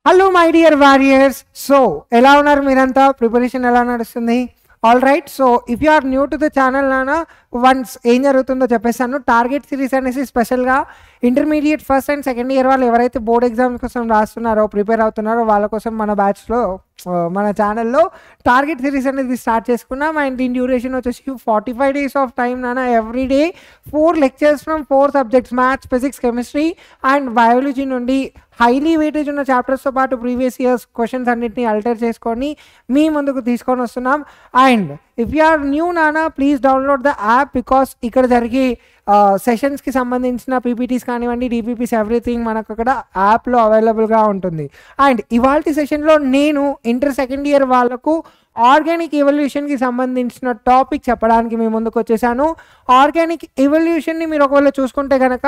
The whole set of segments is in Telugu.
Hello, my dear warriors. So, ఎలా ఉన్నారు మీరంతా? ప్రిపరేషన్ ఎలా నడుస్తుంది? All right. So if you are new to the channel నానా వన్స్ ఏం జరుగుతుందో చెప్పేసాను. టార్గెట్ సిరీస్ అనేసి స్పెషల్గా intermediate first and second year వాళ్ళు ఎవరైతే బోర్డ్ ఎగ్జామ్స్ కోసం రాస్తున్నారో ప్రిపేర్ అవుతున్నారో వాళ్ళ కోసం మన బ్యాచ్లో మన ఛానల్లో టార్గెట్ సిరీస్ అనేది స్టార్ట్ చేసుకున్నాం. అండ్ దీని డ్యూరేషన్ వచ్చేసి 45 days ఆఫ్ టైం నానా. Every day 4 lectures from 4 subjects, maths, physics, chemistry and biology నుండి హైలీ వెయిటేజ్ ఉన్న చాప్టర్స్తో పాటు ప్రీవియస్ ఇయర్స్ క్వశ్చన్స్ అన్నింటినీ అల్టర్ చేసుకొని మీ ముందుకు తీసుకొని వస్తున్నాం. And if you are new నానా please download the app, because ఇక్కడ జరిగే సెషన్స్కి సంబంధించిన పీపీటీస్ కానివ్వండి, డిపిపిస్, ఎవ్రీథింగ్ మనకు అక్కడ యాప్లో అవైలబుల్గా ఉంటుంది. అండ్ ఇవాల్టి సెషన్లో నేను ఇంటర్ సెకండ్ ఇయర్ వాళ్ళకు ఆర్గానిక్ ఎవల్యూషన్కి సంబంధించిన టాపిక్ చెప్పడానికి మీ ముందుకు వచ్చేసాను. ఆర్గానిక్ ఎవల్యూషన్ని మీరు ఒకవేళ చూసుకుంటే కనుక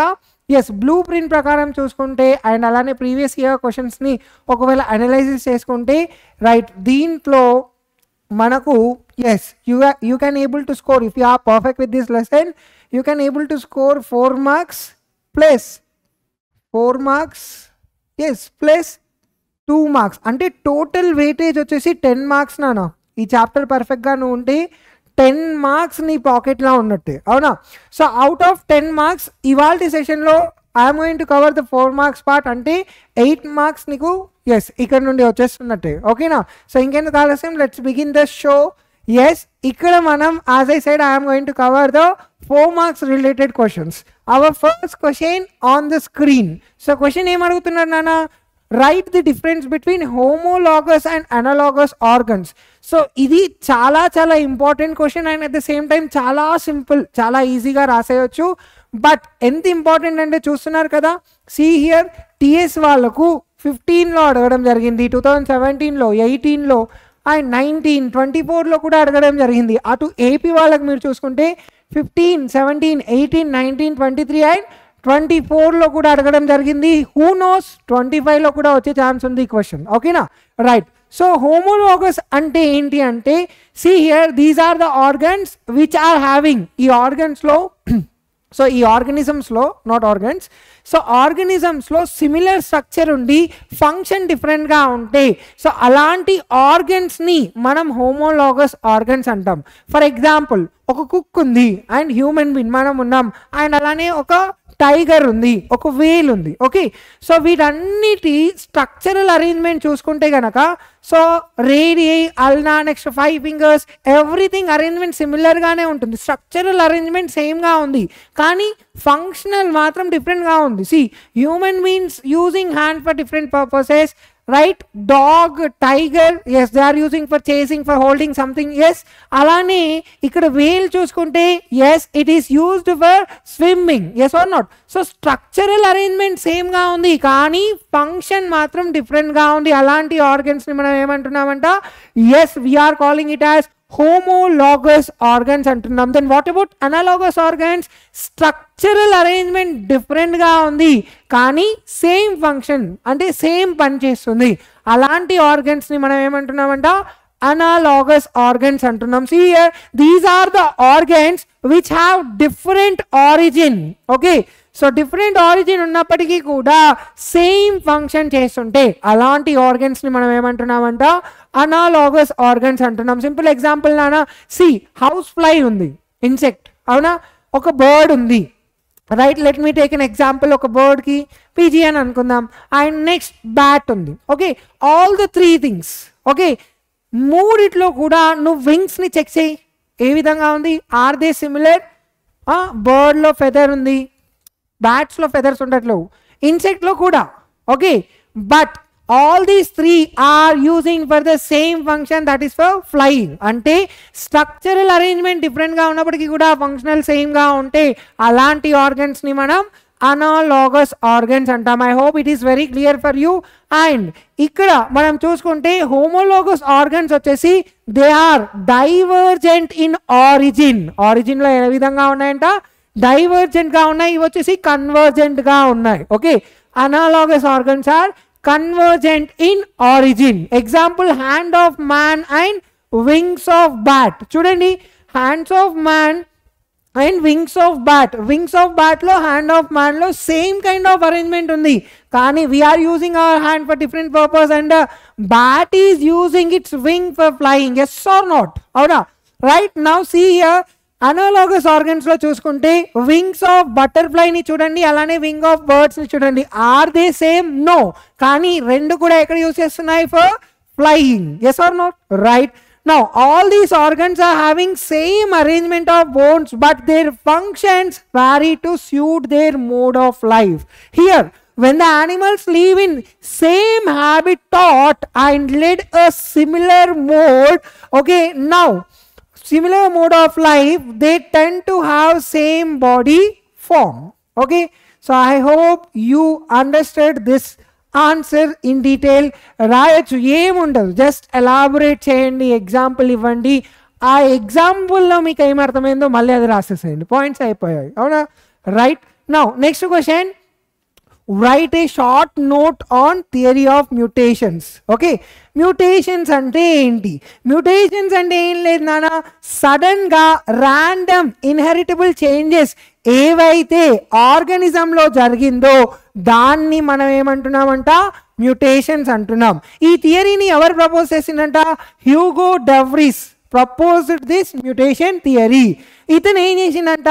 బ్లూ ప్రింట్ ప్రకారం చూసుకుంటే అండ్ అలానే ప్రీవియస్ ఇయర్ క్వశ్చన్స్ని ఒకవేళ అనలైసిస్ చేసుకుంటే రైట్ దీంట్లో మనకు you can able to score if you are perfect with this lesson you can able to score 4 marks plus 2 marks అంటే టోటల్ వెయిటేజ్ వచ్చేసి 10 marks నానా. ఈ చాప్టర్ పర్ఫెక్ట్గా నువ్వు ఉంటే 10 marks నీ పాకెట్లో ఉన్నట్టే, అవునా? సో అవుట్ ఆఫ్ 10 marks ఇవాల్టి సెషన్లో I'm going to cover the 4 marks part, అంటే 8 marks నీకు ఇక్కడ నుండి వచ్చేస్తున్నట్టే, ఓకేనా? సో ఇంకెందుకు ఆలస్యం, లెట్స్ బిగిన్ ద షో. ఇక్కడ మనం as I said I'm going to cover the 4 marks related questions. Our first question on the screen. So question ఏం అడుగుతున్నారు నాన్న? Write the difference between homologous and analogous organs. So ఇది చాలా చాలా important question and at the same time చాలా సింపుల్, చాలా ఈజీగా రాసేయచ్చు. బట్ ఎంత ఇంపార్టెంట్ అంటే చూస్తున్నారు కదా, సీ హియర్ టీఎస్ వాళ్ళకు 15లో అడగడం జరిగింది, 2017లో, 18లో అండ్ 19, 24లో కూడా అడగడం జరిగింది. అటు ఏపీ వాళ్ళకి మీరు చూసుకుంటే 15, 17, 18, 19, 23 అండ్ 24లో కూడా అడగడం జరిగింది. హూ నోస్ 25లో కూడా వచ్చే ఛాన్స్ ఉంది ఈ క్వశ్చన్, ఓకేనా? రైట్. సో హోమోలాగస్ అంటే ఏంటి అంటే see here these are the organs which are having, ఈ ఆర్గన్స్లో సో ఈ ఆర్గనిజమ్స్లో నాట్ ఆర్గన్స్, సో ఆర్గనిజమ్స్లో సిమిలర్ స్ట్రక్చర్ ఉండి ఫంక్షన్ డిఫరెంట్గా ఉంటే సో అలాంటి ఆర్గన్స్ని మనం హోమోలాగస్ ఆర్గన్స్ అంటాం. ఫర్ ఎగ్జాంపుల్ ఒక కుక్ ఉంది అండ్ హ్యూమన్ బీయింగ్ మనం ఉన్నాం, అండ్ అలానే ఒక టైగర్ ఉంది, ఒక వేల్ ఉంది, ఓకే? సో వీటన్నిటి స్ట్రక్చరల్ అరేంజ్మెంట్ చూసుకుంటే కనుక so radii, ulna, next 5 fingers, everything arrangement సిమిలర్గానే ఉంటుంది. స్ట్రక్చరల్ అరేంజ్మెంట్ సేమ్గా ఉంది కానీ ఫంక్షనల్ మాత్రం డిఫరెంట్గా ఉంది. See human beings using hand for different purposes, right? Dog, tiger, they are using for chasing, for holding something, అలానే ఇక్కడ వేల్ చూసుకుంటే it is used for swimming, or not? So structural arrangement సేమ్గా ఉంది కానీ ఫంక్షన్ మాత్రం డిఫరెంట్గా ఉంది. అలాంటి ఆర్గన్స్ని మనం ఏమంటున్నామంట? We're calling it as homologous organs అంటున్నాం. Then what about analogous organs? Structural arrangement డిఫరెంట్గా ఉంది కానీ సేమ్ ఫంక్షన్ అంటే సేమ్ పని చేస్తుంది. అలాంటి ఆర్గన్స్ని మనం ఏమంటున్నామంట? అనలాగస్ ఆర్గన్స్ అంటున్నాం. See here, these are the organs which have different origin, okay? So different origin ఉన్నప్పటికీ కూడా సేమ్ ఫంక్షన్ చేస్తుంటే అలాంటి ఆర్గన్స్ని మనం ఏమంటున్నామంట? అనాలాగస్ ఆర్గన్స్ అంటున్నాం. సింపుల్ ఎగ్జాంపుల్ నానా, సి హౌస్ ఫ్లై ఉంది, ఇన్సెక్ట్, అవునా? ఒక బర్డ్ ఉంది, right? Let me take an example. ఒక బర్డ్కి పిజియన్ అనుకుందాం అండ్ నెక్స్ట్ బ్యాట్ ఉంది, okay? All the 3 things, okay? మూడిట్లో కూడా నువ్వు వింగ్స్ని చెక్ చేయి, ఏ విధంగా ఉంది? Are they similar? బర్డ్లో ఫెదర్ ఉంది, బ్యాట్స్లో ఫెదర్స్ ఉండట్లేవు, ఇన్సెక్ట్లో కూడా, okay? But all these 3 are using for the same function, that is for flying. అంటే స్ట్రక్చరల్ అరేంజ్మెంట్ డిఫరెంట్గా ఉన్నప్పటికీ కూడా ఫంక్షనల్ సేమ్గా ఉంటే అలాంటి ఆర్గన్స్ని మనం అనాలాగస్ ఆర్గన్స్ అంటాం. I hope it is very clear for you. And ఇక్కడ మనం చూసుకుంటే హోమోలాగస్ ఆర్గన్స్ వచ్చేసి they are divergent in origin. ఆరిజిన్లో ఏ విధంగా ఉన్నాయంట? డైవర్జెంట్గా ఉన్నాయి. ఇవి వచ్చేసి కన్వర్జెంట్గా ఉన్నాయి, ఓకే? Analogous organs are convergent in origin. Example hand of man and wings of bat. చూడండి, hands of man and wings of బ్యాట్లో హ్యాండ్ ఆఫ్ మ్యాన్లో సేమ్ కైండ్ ఆఫ్ అరేంజ్మెంట్ ఉంది, కానీ we're using our hand for different purpose and bat is using its wing for flying. Yes or not? అవునా? Right. Now see here analogous organs లో చూసుకుంటే వింగ్స్ ఆఫ్ బటర్ఫ్లైని చూడండి, అలానే వింగ్ ఆఫ్ బర్డ్స్ని చూడండి. Are they same? నో. కానీ రెండు కూడా ఎక్కడ యూజ్ చేస్తున్నాయి? For flying. Yes or not? Right. Now all these organs are having same arrangement of bones, but their functions vary to suit their mode of life. Here, when the animals live in same habitat and lead a similar mode, okay, now similar mode of life, they tend to have same body form. Okay, so I hope you understood this answer in detail. రాయొచ్చు, ఏముండదు, జస్ట్ ఎలాబొరేట్ చేయండి, ఎగ్జాంపుల్ ఇవ్వండి, ఆ ఎగ్జాంపుల్లో మీకు ఏమర్థమైందో మళ్ళీ అది రాసేసేయండి, పాయింట్స్ అయిపోయాయి. అవునా? Right. Now next question, right A short note on theory of mutations. Okay, mutations అంటే ఏంటి? మ్యూటేషన్స్ అంటే ఏం లేదు నాన్న, సడన్గా ర్యాండమ్ ఇన్హెరిటబుల్ చేంజెస్ ఏవైతే ఆర్గానిజంలో జరిగిందో దాన్ని మనం ఏమంటున్నామంట? మ్యూటేషన్స్ అంటున్నాం. ఈ థియరీని ఎవరు ప్రపోజ్ చేసిందంట? Hugo de Vries proposed this mutation theory. ఇతను ఏం చేసిందంట?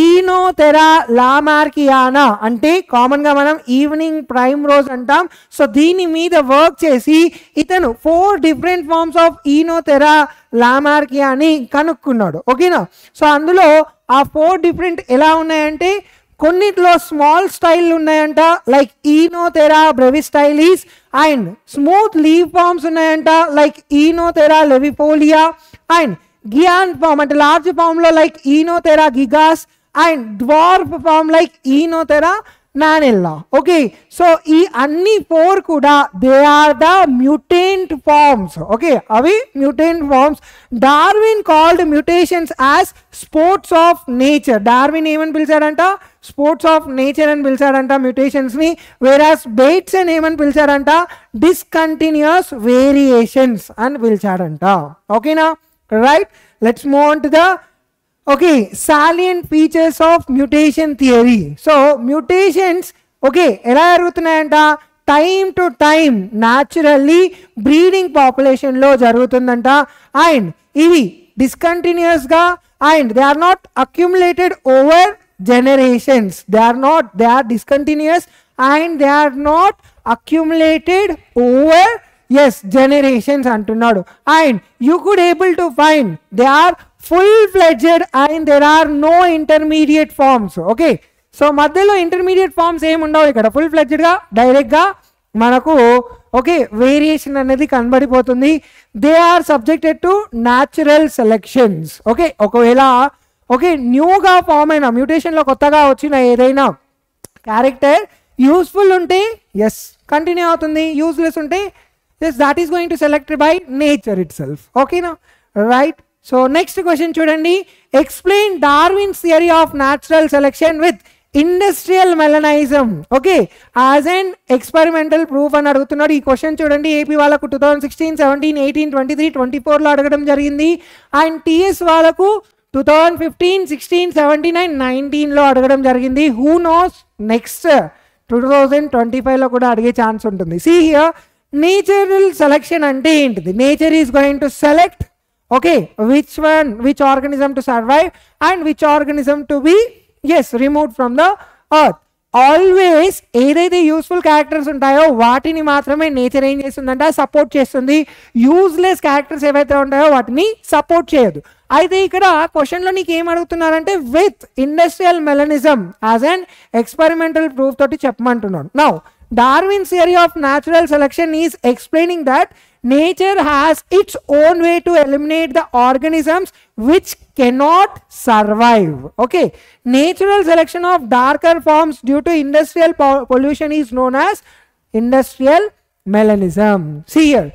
ఈనోథెరా లామార్కియానా అంటే కామన్గా మనం ఈవినింగ్ ప్రైమ్ రోజ్ అంటాం. సో దీని మీద వర్క్ చేసి ఇతను 4 డిఫరెంట్ ఫార్మ్స్ ఆఫ్ ఈనోథెరా లామార్కియాని కనుక్కున్నాడు. ఓకేనా? సో అందులో ఆ 4 డిఫరెంట్ ఎలా ఉన్నాయంటే, కొన్నిట్లో స్మాల్ స్టైల్ ఉన్నాయంట, like Oenothera brevistylis, and smooth leave forms ఉన్నాయంట, లైక్ ఈనోథెరా లెవిఫోలియా, అండ్ గియాన్ ఫార్మ్ అంటే లార్జ్ ఫార్మ్లో like Oenothera gigas, and dwarf form like Oenothera nanella. Okay, so ఈ అన్ని 4 కూడా they are the mutant forms. Okay, అవి mutant forms. Darwin called mutations as sports of nature. Darwin ఏమని పిలిచాడంట? స్పోర్ట్స్ ఆఫ్ నేచర్ అని పిలిచాడంట మ్యూటేషన్స్ని. వేరాస్ బేట్సన్ ఏమని పిలిచాడంట? డిస్కంటిన్యూస్ వేరియేషన్స్ అని పిలిచాడంట. ఓకేనా? Right. Let's move on to the salient features of mutation theory. So mutations ఎలా జరుగుతున్నాయంట? Time to time naturally breeding పాపులేషన్లో జరుగుతుందంట. అండ్ ఇవి డిస్కంటిన్యూస్గా, and they are not accumulated over generations. They are discontinuous and they are not accumulated over generations అంటున్నాడు. And you could able to find they are full-fledged and there are no intermediate forms. Okay, so మధ్యలో ఇంటర్మీడియట్ ఫార్మ్స్ ఏమి ఉండవు ఇక్కడ. ఫుల్-ఫ్లెడ్జ్డ్గా డైరెక్ట్గా మనకు వేరియేషన్ అనేది కనబడిపోతుంది. They are subjected to natural selections. ఒకవేళ న్యూగా ఫామ్ అయిన మ్యూటేషన్లో కొత్తగా వచ్చిన ఏదైనా క్యారెక్టర్ యూస్ఫుల్ ఉంటే కంటిన్యూ అవుతుంది, యూస్లెస్ ఉంటే that is going to selected by nature itself. ఓకేనా? రైట్. సో నెక్స్ట్ క్వశ్చన్ చూడండి, explain Darwin's theory of natural selection with industrial melanism as an experimental proof అని అడుగుతున్నాడు. ఈ క్వశ్చన్ చూడండి, ఏపీ వాళ్ళకు 2016, 17, 18, 23, 24లో అడగడం జరిగింది. అండ్ టీఎస్ వాళ్ళకు 2015, 16, 17 and 19లో అడగడం జరిగింది. హూ నోస్ నెక్స్ట్ 2025లో కూడా అడిగే ఛాన్స్ ఉంటుంది. సీ హియర్, నేచురల్ సెలెక్షన్ అంటే ఏంటిది? Nature is going to select which organism to survive and which organism to be removed from the earth. Always ఏదైతే యూస్ఫుల్ క్యారెక్టర్స్ ఉంటాయో వాటిని మాత్రమే నేచర్ ఏం చేస్తుందంటే సపోర్ట్ చేస్తుంది. యూజ్లెస్ క్యారెక్టర్స్ ఏవైతే ఉంటాయో వాటిని సపోర్ట్ చేయదు. అయితే ఇక్కడ క్వశ్చన్లో నీకు ఏం అడుగుతున్నారంటే with industrial melanism as an experimental proof తోటి చెప్పమంటున్నాడు. Now Darwin's theory of natural selection is explaining that nature has its own way to eliminate the organisms which cannot survive. Natural selection of darker forms due to industrial pollution is known as industrial melanism. See here,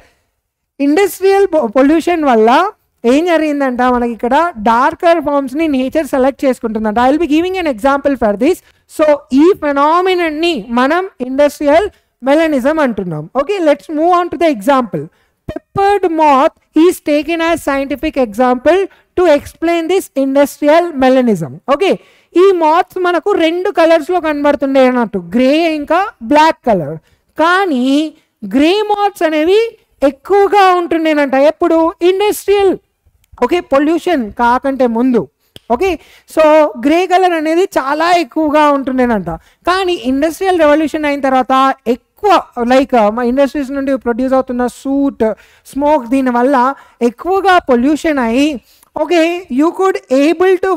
industrial pollution valla ఏం జరిగిందంట, మనకి ఇక్కడ డార్కర్ ఫార్మ్స్ని నేచర్ సెలెక్ట్ చేసుకుంటుందంట. I will be giving an example for this. So ఈ ఫెనామినన్ని మనం ఇండస్ట్రియల్ మెలనిజం అంటున్నాం. Let's move on to the example. peppered moth is taken as scientific example to explain this industrial melanism. Okay, ఈ మాత్స్ మనకు రెండు కలర్స్లో కనబడుతుండే అన్నట్టు, గ్రే ఇంకా బ్లాక్ కలర్. కానీ గ్రే మాత్స్ అనేవి ఎక్కువగా ఉంటుండేనంట ఎప్పుడు, ఇండస్ట్రియల్ ఓకే పొల్యూషన్ కాకంటే ముందు. ఓకే, సో గ్రే కలర్ అనేది చాలా ఎక్కువగా ఉంటుండేనంట. కానీ ఇండస్ట్రియల్ రెవల్యూషన్ అయిన తర్వాత ఎక్కువ లైక్ మా ఇండస్ట్రీస్ నుండి ప్రొడ్యూస్ అవుతున్న సూట్ స్మోక్ దీనివల్ల ఎక్కువగా పొల్యూషన్ అయ్యి okay you could able to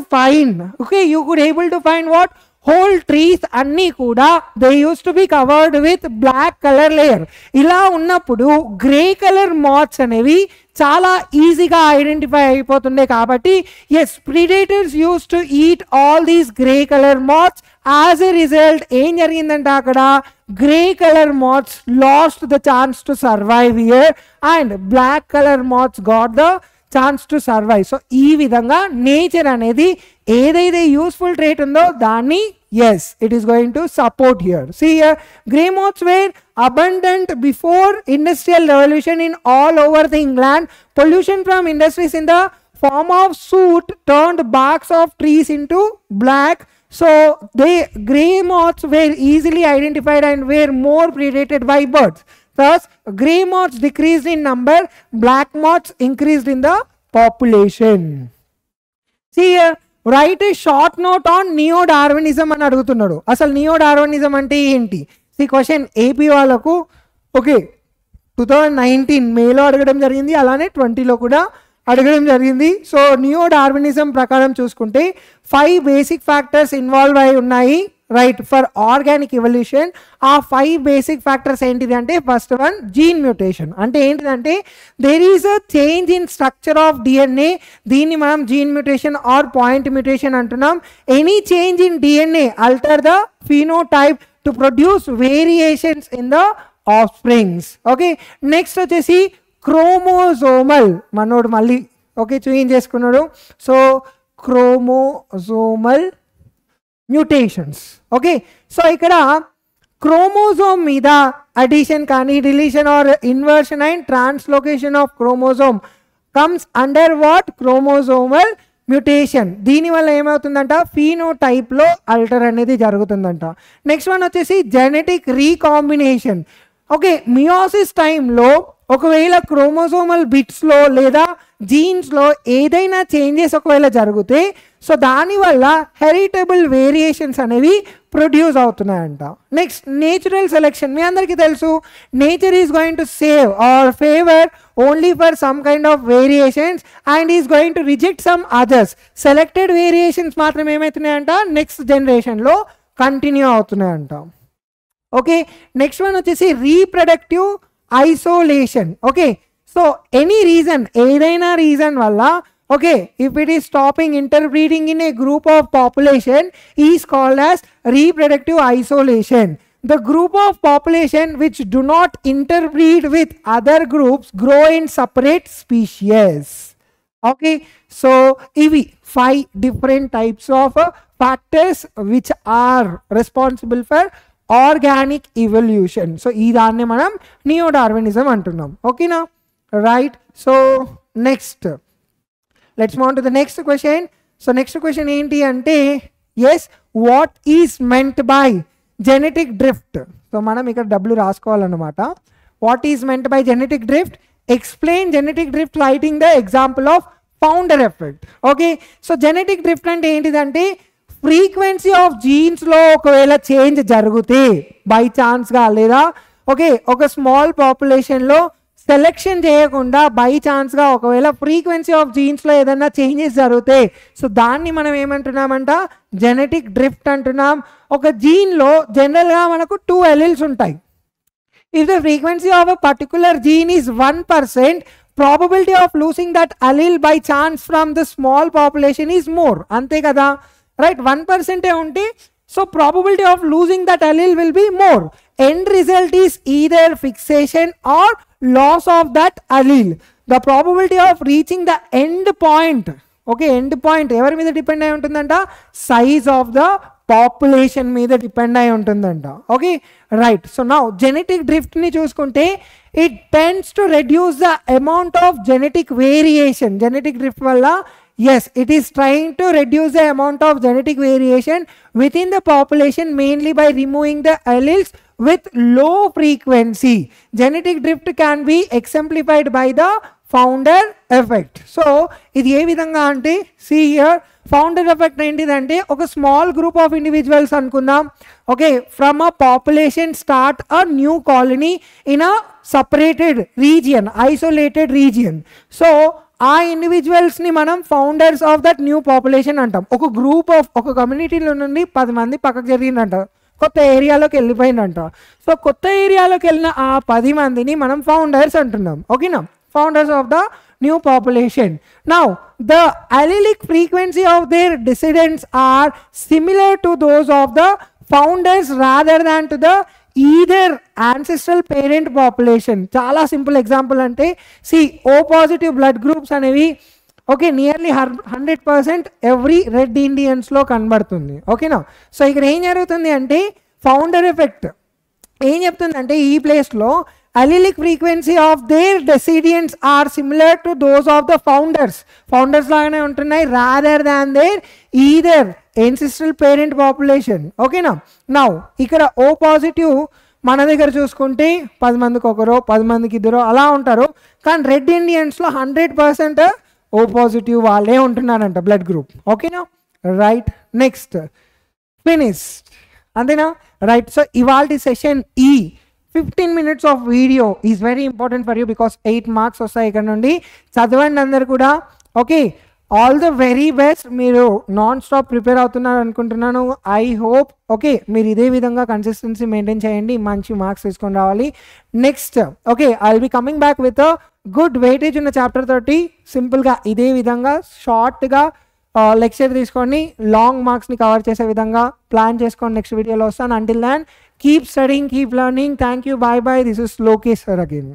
find what whole trees అన్నీ కూడా they use to be covered with black colour layer. ఇలా ఉన్నప్పుడు గ్రే కలర్ మాత్స్ అనేవి చాలా ఈజీగా ఐడెంటిఫై అయిపోతుండే కాబట్టి yes predators use to eat all these grey colour moths. As a result ఏం జరిగిందంటే అక్కడ grey colour moths lost the chance to survive here and black colour moths got the chance to survive. So ఈ విధంగా నేచర్ అనేది ఏదైతే యూస్ఫుల్ ట్రేట్ ఉందో దాన్ని yes it is going to support here. See here, grey moths were abundant before industrial revolution in all over the England. Pollution from industries in the form of soot turned barks of trees into black. So the grey moths were easily identified and were more predated by birds. Thus grey moths decreased in number, black moths increased in the population. See here, right A short note on neo Darwinism అని అడుగుతున్నాడు. అసలు నియో డార్వినిజం అంటే ఏంటి? ఈ క్వశ్చన్ ఏపీ వాళ్ళకు ఓకే 2019 మేలో అడగడం జరిగింది, అలానే 20లో కూడా అడగడం జరిగింది. సో నియో డార్వినిజం ప్రకారం చూసుకుంటే 5 బేసిక్ ఫ్యాక్టర్స్ ఇన్వాల్వ్ అయి ఉన్నాయి రైట్ ఫర్ ఆర్గానిక్ ఎవల్యూషన్. ఆ 5 బేసిక్ ఫ్యాక్టర్స్ ఏంటిది అంటే ఫస్ట్ వన్ జీన్ మ్యూటేషన్. అంటే ఏంటిదంటే there is a change in structure of DNA, దీన్ని మనం gene mutation or point mutation అంటున్నాం. Any change in DNA alter the phenotype to produce variations in the offsprings. Okay, next వచ్చేసి క్రోమోజోమల్, మనోడు మళ్ళీ ఓకే చూయింగ్ చేసుకున్నాడు. So chromosomal mutations. Okay, so ఇక్కడ క్రోమోజోమ్ మీద అడిషన్ కానీ deletion or inversion and translocation of chromosome comes under what chromosomal mutation. దీనివల్ల ఏమవుతుందంట ఫీనోటైప్లో అల్టర్ అనేది జరుగుతుందంట. నెక్స్ట్ వన్ వచ్చేసి జెనెటిక్ రీకాంబినేషన్. ఓకే, మియోసిస్ టైంలో ఒకవేళ క్రోమోజోమల్ బిట్స్లో లేదా జీన్స్లో ఏదైనా చేంజెస్ ఒకవేళ జరిగితే సో దానివల్ల హెరిటబుల్ వేరియేషన్స్ అనేవి ప్రొడ్యూస్ అవుతున్నాయంట. Next natural selection. మీ అందరికీ తెలుసు nature is going to save or favour only for some kind of variations and is going to reject some others. Selected variations మాత్రం ఏమవుతున్నాయంట నెక్స్ట్ జనరేషన్లో కంటిన్యూ అవుతున్నాయంట. ఓకే, నెక్స్ట్ వన్ వచ్చేసి reproductive isolation. Okay, so any reason ఏదైనా రీజన్ వల్ల okay if it is stopping interbreeding in a group of population is called as reproductive isolation. The group of population which do not interbreed with other groups grow in separate species. Okay, so ivi 5 different types of factors which are responsible for organic evolution. So ee danne manam neo darwinism antunnam. Okay na, right? So next let's move on to the next question. So next question enti ante yes what is meant by genetic drift. So మనం ఇక్కడ W రాసుకోవాలన్నమాట. What is meant by genetic drift? Explain genetic drift citing the example of founder effect. Okay, so genetic drift అంటే ఏంటిదంటే ఫ్రీక్వెన్సీ ఆఫ్ జీన్స్లో ఒకవేళ చేంజ్ జరిగితే బై ఛాన్స్గా లేదా ఓకే ఒక స్మాల్ పాపులేషన్లో సెలెక్షన్ చేయకుండా బై ఛాన్స్గా ఒకవేళ ఫ్రీక్వెన్సీ ఆఫ్ జీన్స్లో ఏదైనా చేంజెస్ జరుగుతాయి సో దాన్ని మనం ఏమంటున్నామంట జెనెటిక్ డ్రిఫ్ట్ అంటున్నాం. ఒక జీన్లో జనరల్గా మనకు 2 alleles ఉంటాయి. If the frequency of a particular gene is 1%, probability of losing that allele by chance from the small population is more. అంతే కదా, రైట్? 1% ఉంటే so probability of losing that allele will be more. End result is either fixation or loss of that allele. The probability of reaching the end point okay, end point ఎవరి మీద డిపెండ్ అయి ఉంటుందంట? సైజ్ ఆఫ్ ద పాపులేషన్ మీద డిపెండ్ అయి ఉంటుందంట. Okay right. So now genetic డ్రిఫ్ట్ని చూసుకుంటే it tends to reduce the amount of genetic variation. Genetic drift వల్ల yes, it is trying to reduce the amount of genetic variation within the population mainly by removing the alleles with low frequency. Genetic drift can be exemplified by the founder effect. So ఇది ఏ విధంగా అంటే see here, founder effect ఏంటిదంటే ఒక స్మాల్ గ్రూప్ ఆఫ్ ఇండివిజువల్స్ అనుకుందాం. Okay, from a population start a new colony in a separated region, isolated region. So ఆ ఇండివిజువల్స్ని మనం founders of that new population అంటాం. ఒక గ్రూప్ ఆఫ్ ఒక కమ్యూనిటీలో నుండి 10 మంది పక్కకు జరిగిందంట, కొత్త ఏరియాలోకి వెళ్ళిపోయిందంట. సో కొత్త ఏరియాలోకి వెళ్ళిన ఆ 10 మందిని మనం ఫౌండర్స్ అంటున్నాం. ఓకేనా, founders of the new population. Now the allelic frequency of their descendants are similar to those of the founders rather than to the either ancestral parent population. చాలా సింపుల్ ఎగ్జాంపుల్ అంటే సి ఓ పాజిటివ్ బ్లడ్ గ్రూప్స్ అనేవి ఓకే నియర్లీ 100% ఎవ్రీ రెడ్ ఇండియన్స్లో కనబడుతుంది. ఓకేనా, సో ఇక్కడ ఏం జరుగుతుంది అంటే ఫౌండర్ ఎఫెక్ట్ ఏం చెప్తుందంటే ఈ ప్లేస్లో allelic frequency of their descendants are similar to those of the founders లాగానే ఉంటున్నాయి rather than their either ancestral parent population. ఓకేనా, నౌ ఇక్కడ ఓ పాజిటివ్ మన దగ్గర చూసుకుంటే 10 మందికి ఒకరు 10 మందికి ఇద్దరు అలా ఉంటారు. కానీ రెడ్ ఇండియన్స్లో 100% ఓ పాజిటివ్ వాళ్ళే ఉంటున్నారంట బ్లడ్ గ్రూప్. ఓకేనా రైట్, నెక్స్ట్ ఫినిష్ అంతేనా రైట్. సో ఇవాల్టి session 15 minutes of video is very important for you because 8 marks వస్తాయి ఇక్కడ నుండి. చదవండి అందరు కూడా. Okay, all the very best. మీరు నాన్ స్టాప్ ప్రిపేర్ అవుతున్నారు అనుకుంటున్నాను. ఐ హోప్ ఓకే మీరు ఇదే విధంగా కన్సిస్టెన్సీ మెయింటైన్ చేయండి, మంచి మార్క్స్ తీసుకొని రావాలి. Next okay I will be coming back with a good weightage ఉన్న చాప్టర్ తోటి. సింపుల్గా ఇదే విధంగా షార్ట్గా లెక్చర్ తీసుకొని లాంగ్ మార్క్స్ని కవర్ చేసే విధంగా ప్లాన్ చేసుకొని నెక్స్ట్ వీడియోలో వస్తాను. Until than keep studying, keep learning. Thank you, bye bye. This is Lokesh sir again.